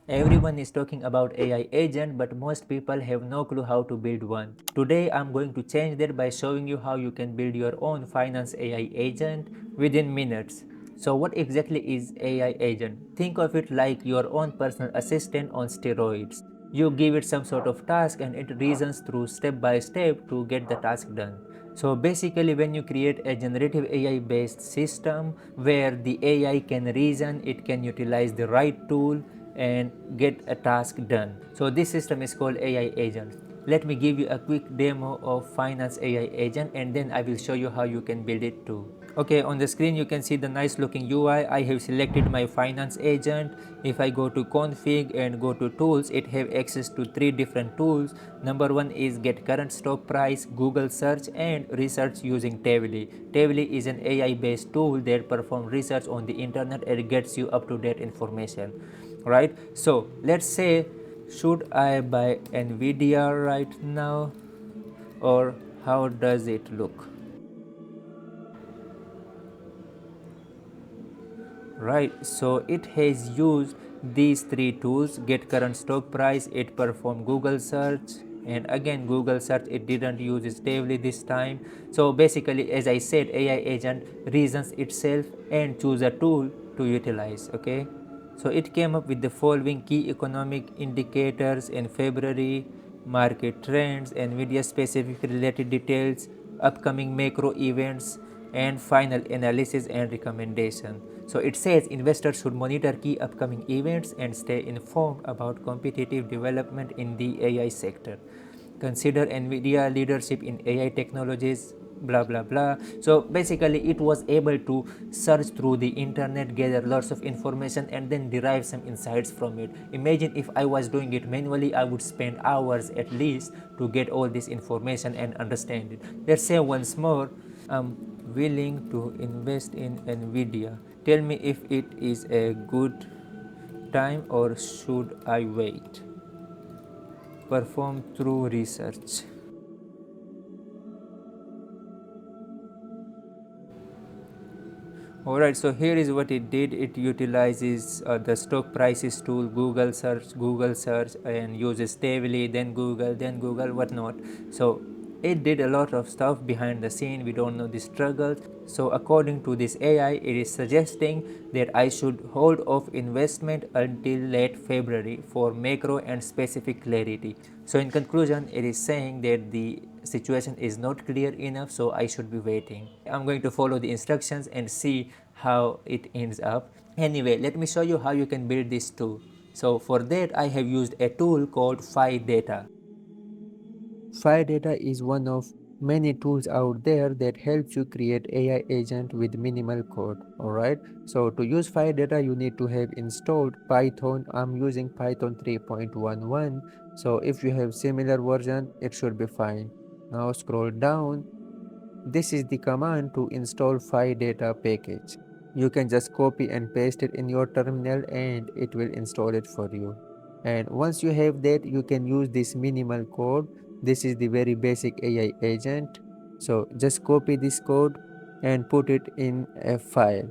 Everyone is talking about AI agent, but most people have no clue how to build one. Today I'm going to change that by showing you how you can build your own finance AI agent within minutes. So what exactly is AI agent? Think of it like your own personal assistant on steroids. You give it some sort of task and it reasons through step by step to get the task done. So basically, when you create a generative AI based system where the AI can reason, it can utilize the right tool and get a task done. So this system is called AI agent. Let me give you a quick demo of finance AI agent and then I will show you how you can build it too. Okay, on the screen you can see the nice looking UI. I have selected my finance agent. If I go to config and go to tools, it have access to three different tools. Number one is get current stock price, Google search and research using Tavily. Tavily is an AI based tool that performs research on the internet and gets you up to date information. Right, so let's say, should I buy Nvidia right now or how does it look? Right, so it has used these three tools: get current stock price, it performed Google search, and again Google search, it didn't use it stably this time. So basically, as I said, AI agent reasons itself and choose a tool to utilize. Okay, so it came up with the following key economic indicators in February: market trends, Nvidia specific related details, upcoming macro events, and final analysis and recommendation. So it says investors should monitor key upcoming events and stay informed about competitive development in the AI sector. Consider Nvidia leadership in AI technologies, blah blah blah. So basically it was able to search through the internet, gather lots of information and then derive some insights from it. Imagine if I was doing it manually, I would spend hours at least to get all this information and understand it. Let's say once more, I'm willing to invest in Nvidia. Tell me if it is a good time or should I wait? Perform through research. Alright, so here is what it did. It utilizes the stock prices tool, Google search, and uses Stavely, then Google, whatnot. So it did a lot of stuff behind the scene. We don't know the struggles. So according to this AI, it is suggesting that I should hold off investment until late February for macro and specific clarity. So in conclusion, it is saying that the situation is not clear enough, so I should be waiting. I'm going to follow the instructions and see how it ends up. Anyway, let me show you how you can build this too. So for that, I have used a tool called phiData. phiData is one of many tools out there that helps you create AI agent with minimal code. Alright, so to use phiData you need to have installed Python. I'm using Python 3.11, so if you have similar version it should be fine. Now scroll down. This is the command to install phiData package. You can just copy and paste it in your terminal and it will install it for you. And once you have that, you can use this minimal code. This is the very basic AI agent. So just copy this code and put it in a file.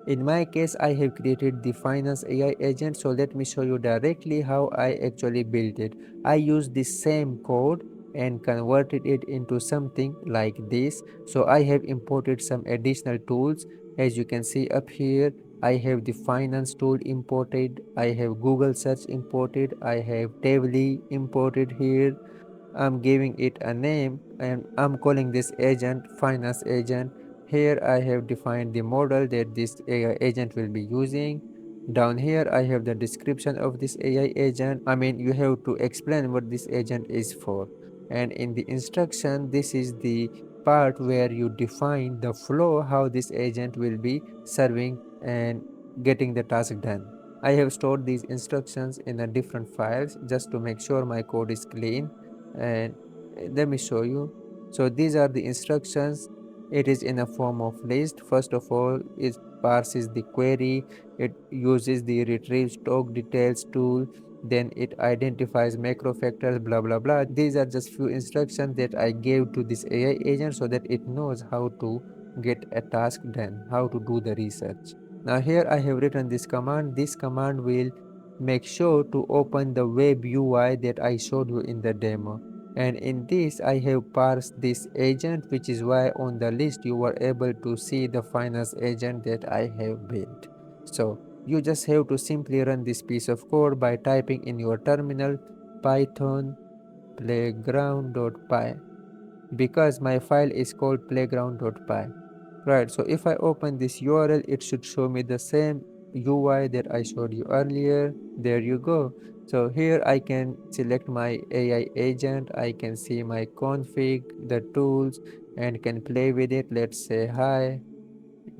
In my case, I have created the finance AI agent. So let me show you directly how I actually built it. I used the same code and converted it into something like this. So I have imported some additional tools. As you can see up here, I have the finance tool imported. I have Google search imported. I have Tavily imported here. I'm giving it a name and I'm calling this agent finance agent. Here I have defined the model that this AI agent will be using. Down here I have the description of this AI agent. I mean, you have to explain what this agent is for. And in the instruction, this is the part where you define the flow, how this agent will be serving and getting the task done. I have stored these instructions in a different files just to make sure my code is clean. And let me show you. So these are the instructions. It is in a form of list. First of all, it parses the query. It uses the retrieve stock details tool. Then it identifies macro factors, blah blah blah. These are just few instructions that I gave to this AI agent so that it knows how to get a task done, how to do the research. Now here I have written this command. This command will make sure to open the web UI that I showed you in the demo. And in this, I have parsed this agent, which is why on the list you were able to see the finance agent that I have built. So you just have to simply run this piece of code by typing in your terminal python playground.py, because my file is called playground.py. Right, so if I open this URL, it should show me the same UI that I showed you earlier. There you go. So here I can select my AI agent, I can see my config, the tools, and can play with it. Let's say hi,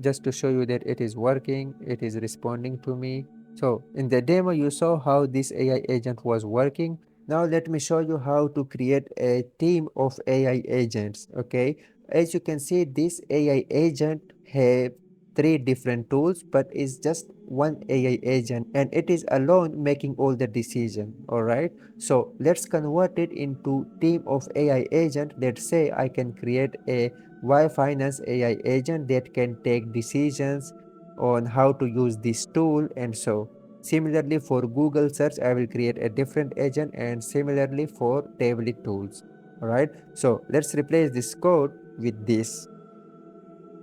just to show you that it is working, it is responding to me. So in the demo, you saw how this AI agent was working. Now let me show you how to create a team of AI agents. Okay, as you can see, this AI agent have three different tools, but it's just one AI agent, and it is alone making all the decision. All right, so let's convert it into team of AI agent. Let's say I can create a why finance AI agent that can take decisions on how to use this tool. And so similarly for Google search, I will create a different agent, and similarly for tablet tools. All right, so let's replace this code with this.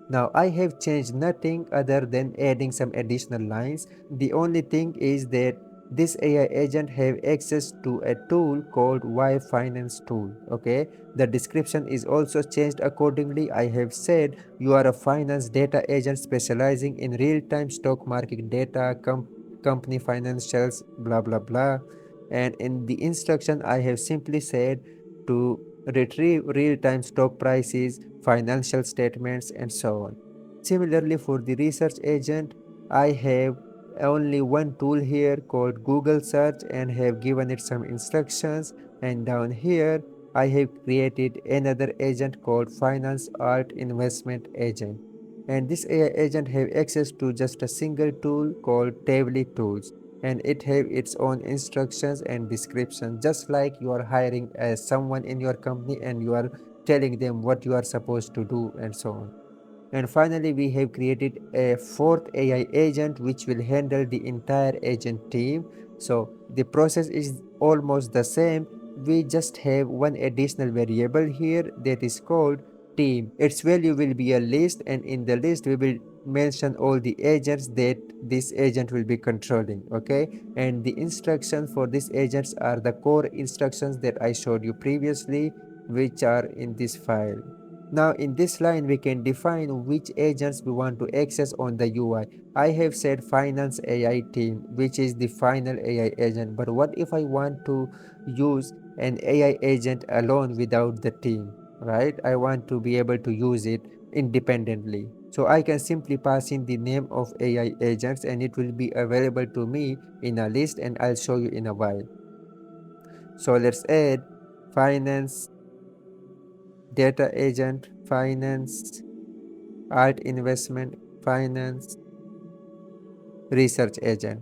Now I have changed nothing other than adding some additional lines. The only thing is that this AI agent have access to a tool called Y Finance tool. Okay, the description is also changed accordingly. I have said you are a finance data agent specializing in real-time stock market data, company financials, blah blah blah. And in the instruction, I have simply said to retrieve real-time stock prices, financial statements, and so on. Similarly, for the research agent, I have only one tool here called Google search and have given it some instructions. And down here, I have created another agent called finance art investment agent. And this AI agent have access to just a single tool called tablet tools, and it have its own instructions and description, just like you are hiring as someone in your company and you are telling them what you are supposed to do and so on. And finally, we have created a fourth AI agent which will handle the entire agent team. So the process is almost the same. We just have one additional variable here that is called team. Its value will be a list, and in the list we will mention all the agents that this agent will be controlling. Okay, and the instructions for these agents are the core instructions that I showed you previously, which are in this file. Now in this line, we can define which agents we want to access on the UI. I have said finance AI team, which is the final AI agent. But what if I want to use an AI agent alone without the team, right? I want to be able to use it independently. So I can simply pass in the name of AI agents, and it will be available to me in a list, and I'll show you in a while. So let's add finance data agent, finance art investment, finance, research agent.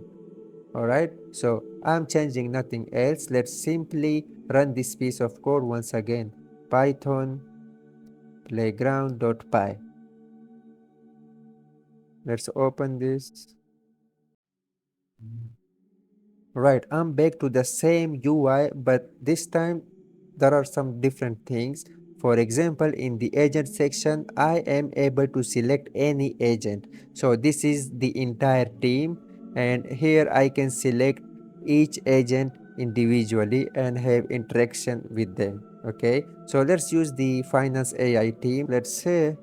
All right, so I'm changing nothing else. Let's simply run this piece of code once again. Python playground.py. Let's open this. Right, I'm back to the same UI, but this time there are some different things. For example, in the agent section, I am able to select any agent. So this is the entire team, and here I can select each agent individually and have interaction with them. Okay, so let's use the finance AI team. Let's say,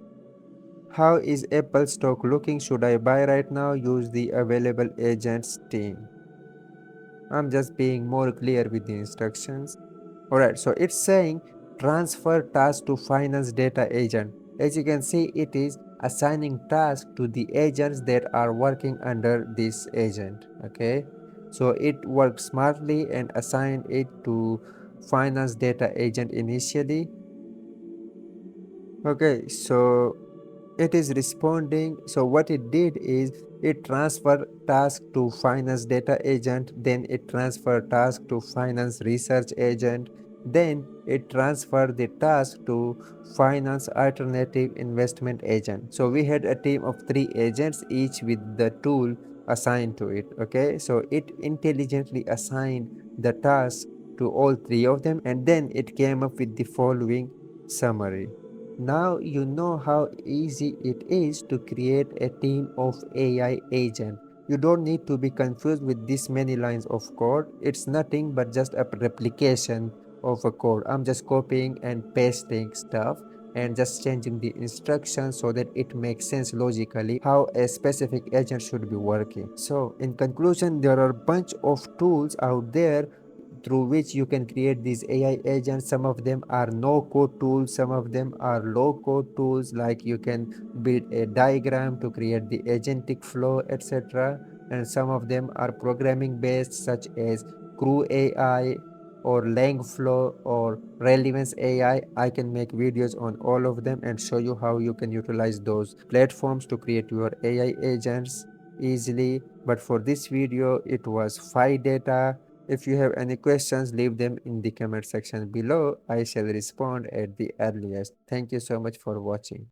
how is Apple stock looking? Should I buy right now? Use the available agents team. I'm just being more clear with the instructions. Alright, so it's saying transfer task to finance data agent. As you can see, it is assigning tasks to the agents that are working under this agent. Okay, so it worked smartly and assigned it to finance data agent initially. Okay, so it is responding. So what it did is it transferred task to finance data agent, then it transferred task to finance research agent, then it transferred the task to finance alternative investment agent. So we had a team of three agents, each with the tool assigned to it. Okay, so it intelligently assigned the task to all three of them, and then it came up with the following summary. Now you know how easy it is to create a team of AI agent. You don't need to be confused with this many lines of code. It's nothing but just a replication of a code. I'm just copying and pasting stuff and just changing the instructions so that it makes sense logically how a specific agent should be working. So in conclusion, there are a bunch of tools out there through which you can create these AI agents. Some of them are no code tools, some of them are low code tools, like you can build a diagram to create the agentic flow, etc. And some of them are programming based, such as Crew AI or Langflow or Relevance AI. I can make videos on all of them and show you how you can utilize those platforms to create your AI agents easily. But for this video, it was phiData. If you have any questions, leave them in the comment section below. I shall respond at the earliest. Thank you so much for watching.